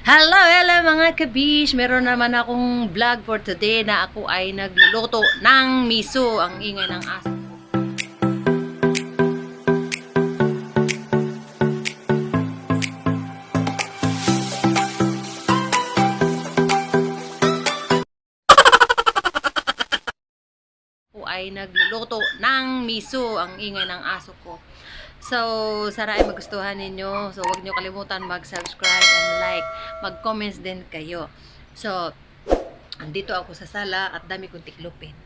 Hello, hello mga kabish! Meron naman akong vlog for today na ako ay nagluluto ng miso. Ang ingay ng aso. Ako ay nagluluto ng miso. Ang ingay ng aso ko. So, sana ay magustuhan ninyo. So, huwag nyo kalimutan mag-subscribe and like. Mag-comments din kayo. So, andito ako sa sala at dami kong tiklupin.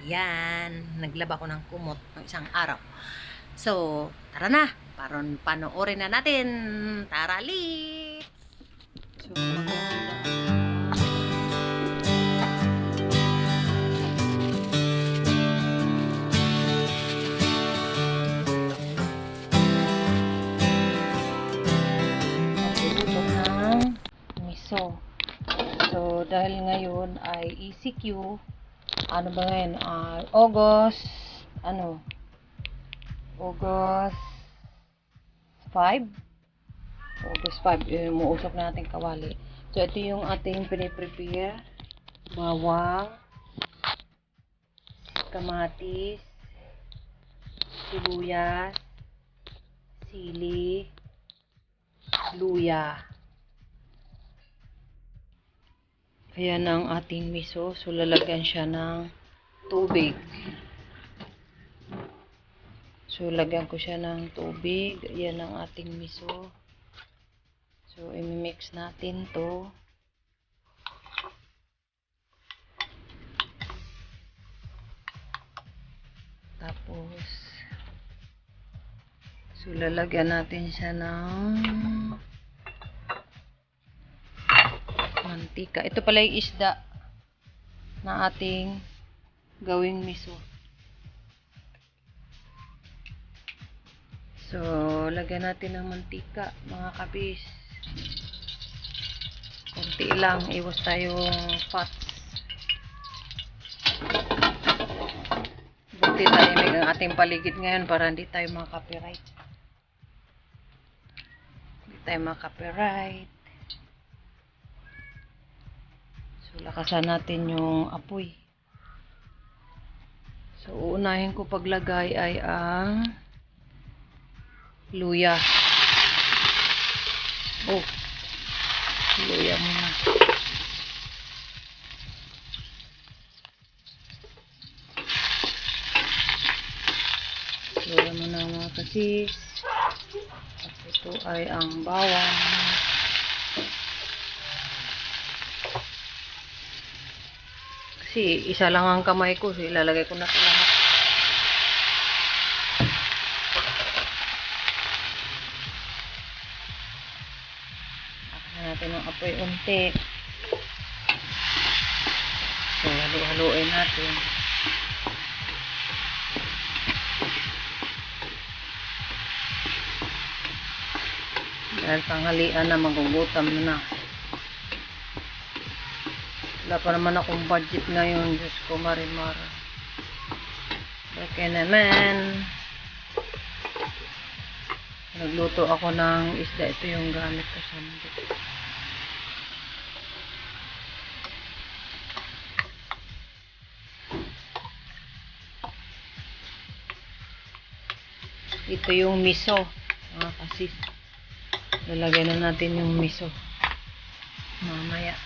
Yan. Naglaba ko ng kumot ng isang araw. So, tara na. Panoorin na natin. Tara, li! So, magluluto ng miso. So, dahil ngayon ay ECQ, ano ba ngayon? August, August 5? August 5, umuusok na natin kawali. So, ito yung ating piniprepare. Bawang, kamatis, sibuyas, sili, luya. Ayan ang ating miso. So, lalagyan siya ng tubig. So, lagyan ko siya ng tubig. Ayan ang ating miso. So, i-mix natin to. Tapos, so, lalagyan natin siya ng mantika. Ito pala yung isda na ating gawing miso. So, lagyan natin ng mantika, mga kabis. Konti lang, iwas tayong fats. Buti tahimik ang ating paligid ngayon para hindi tayo maka-copyright. Hindi tayo maka-copyright. So, lakasan natin yung apoy. So, uunahin ko paglagay ay ang luya. Oh, luya muna. Luya muna mga kasis. At ito ay ang bawang. Kasi isa lang ang kamay ko, so ilalagay ko na ito lahat. Akasan natin ang apoy unti. So, halu-haluin natin. Dahil tanghalian na, magugutom na. Wala pa naman akong budget ngayon. Diyos ko, marimara. Okay naman. Nagluto ako ng isda. Ito yung gamit ko sa mundo. Ito yung miso. Mga kasis. Lalagay na natin yung miso. Mamaya.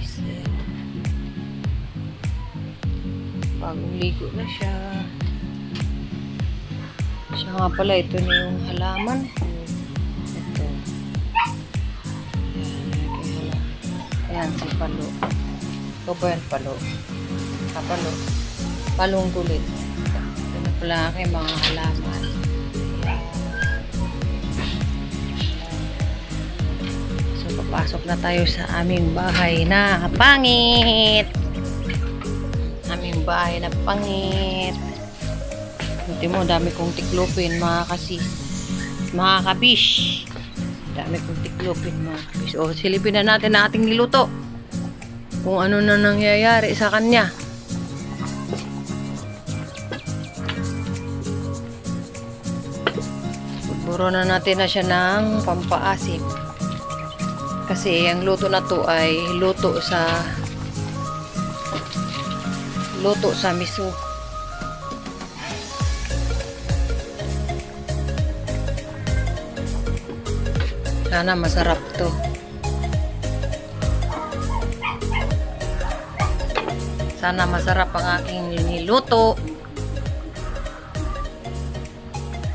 kamatis. Bagong ligo na siya. Siya nga pala, ito na yung halaman. Ito. Ayan, si Palo. Ito ba yan, Palo? Palo. Palong kulit. Ito na pala aking mga halaman. So, papasok na tayo sa aming bahay na pangit. Aming bahay na pangit. Buti mo, dami kong tiklopin, mga kasis. Mga kabish. Dami kong tiklopin, mga kabish. O, silipin na natin ang ating niluto. Kung ano na nangyayari sa kanya. Buro na natin na siya ng pampaasim. Kasi ang luto na to ay luto sa miso. Sana masarap to. Sana masarap ang aking niluto.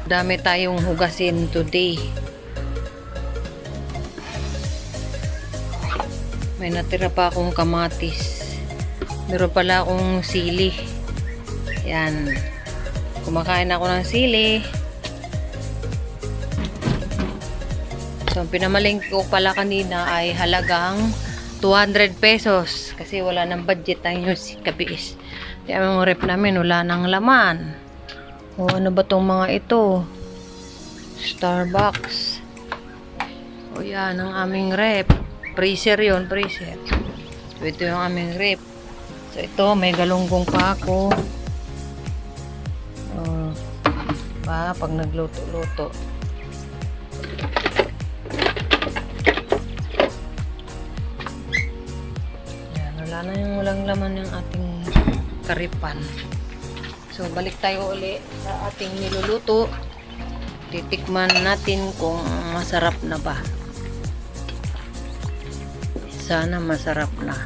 Dami tayong hugasin today. May natira pa akong kamatis. Meron pala akong sili. Yan. Kumakain ako ng sili. So, ang pinamaling ko pala kanina ay halagang 200 pesos. Kasi wala nang budget tayo si Kabiis. Kaya ang rep namin wala nang laman. O ano ba tong mga ito? Starbucks. O yan ang aming rep. Freezer yun, freezer. So, ito yung aming rep. So, ito, may galunggong pa ako. Pag nagluto-luto. Yan, wala na yung walang laman yung ating karipan. So, balik tayo uli sa ating niluluto. Titikman natin kung masarap na ba. Sana masarap na.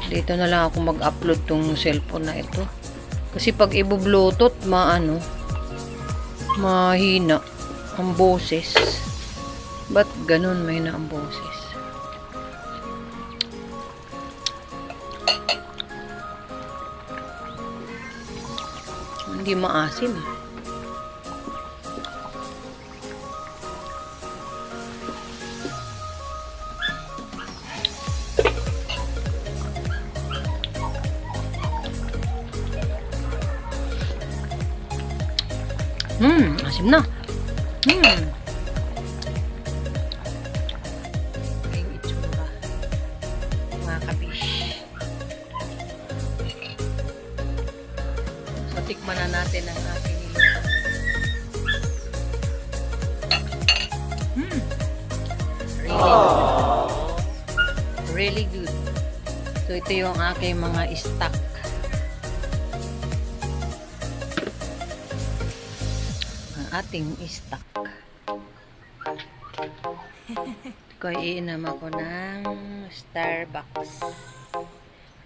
Dito na lang ako mag-upload tong cellphone na ito. Kasi pag i-bluetooth, mahina ang boses. Ba't ganun mahina ang boses? Hindi maasim. Asim na. Ay, itsura. Mga kabish. So, tikman na natin ang aking niluto. Really good. Really good. So, ito yung aking mga stock. Ating stock. Ito ay iinam ako ng Starbucks.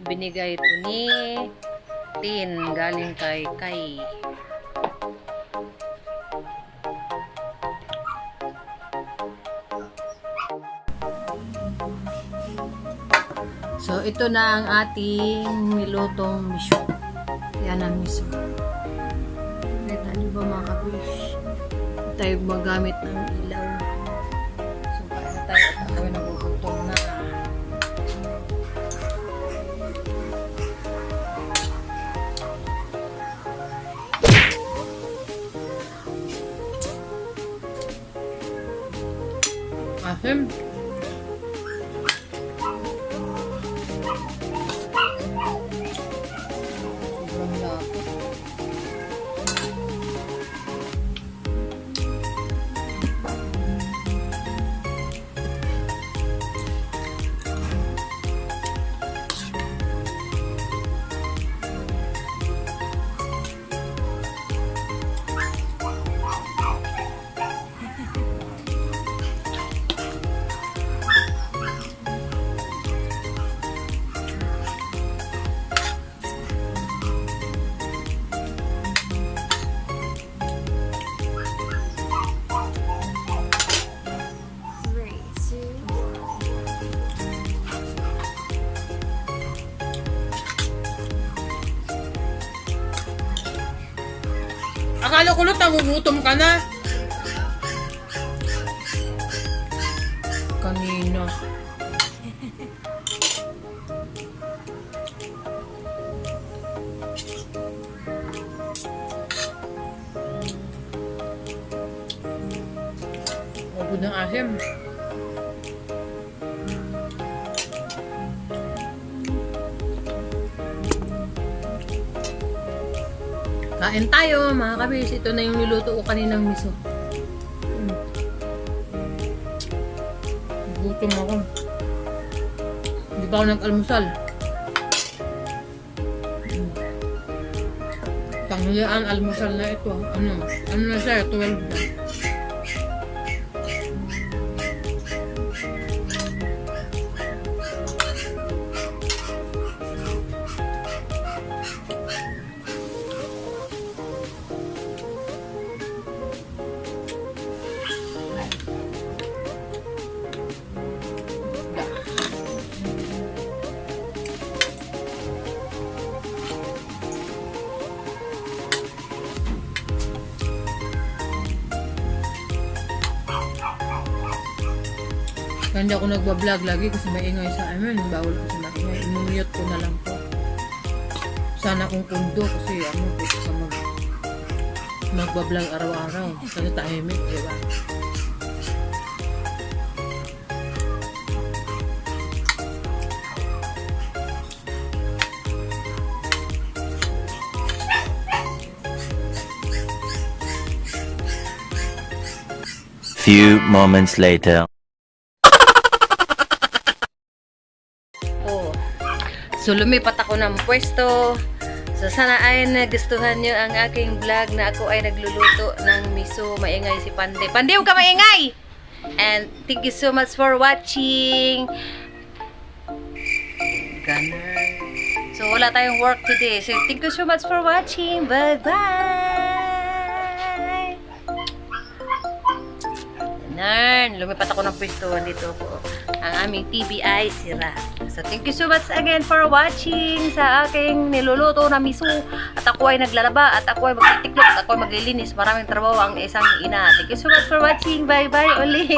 Binigay ito ni Tin galing kay Kai. So, ito na ang ating nilutong miso. Yan ang miso. Kita niyo ba mga kabish? Tayo magamit ng ilaw. So, kaya tayo at ako'y nagugutom na. Asim. Sobrang lako. Akala ko lang nagugutom ka na. Kanina. Abod ng asim. Kain tayo mga kabis. Ito na yung niluto ko kaninang miso. Gutom ako. Hindi pa ako nag-almusal. Tanghalian almusal na ito. Ano na siya? 12 na. Kaya hindi ako nagbablog lagi kasi maingay sa amin. Bawal kasi maingay. Imumute ko na lang po. Sana kung kundo kasi pwede ka magbablog araw-araw. Kasi tahimik, di ba? Few moments later. So, lumipat ako ng pwesto. So, sana ay nagustuhan nyo ang aking vlog na ako ay nagluluto ng miso. Maingay si Pande. Pande, huwag ka maingay! And thank you so much for watching. Gunner. So, wala tayong work today. So, thank you so much for watching. Bye-bye! Narn, lumipat ako ng pwesto. Dito ko. Ang aming TV ay sira. So, thank you so much again for watching sa aking niluluto na miso. At ako ay naglalaba, at ako ay magtitiklop, at ako ay maglilinis. Maraming trabaho ang isang ina. Thank you so much for watching. Bye-bye ulit.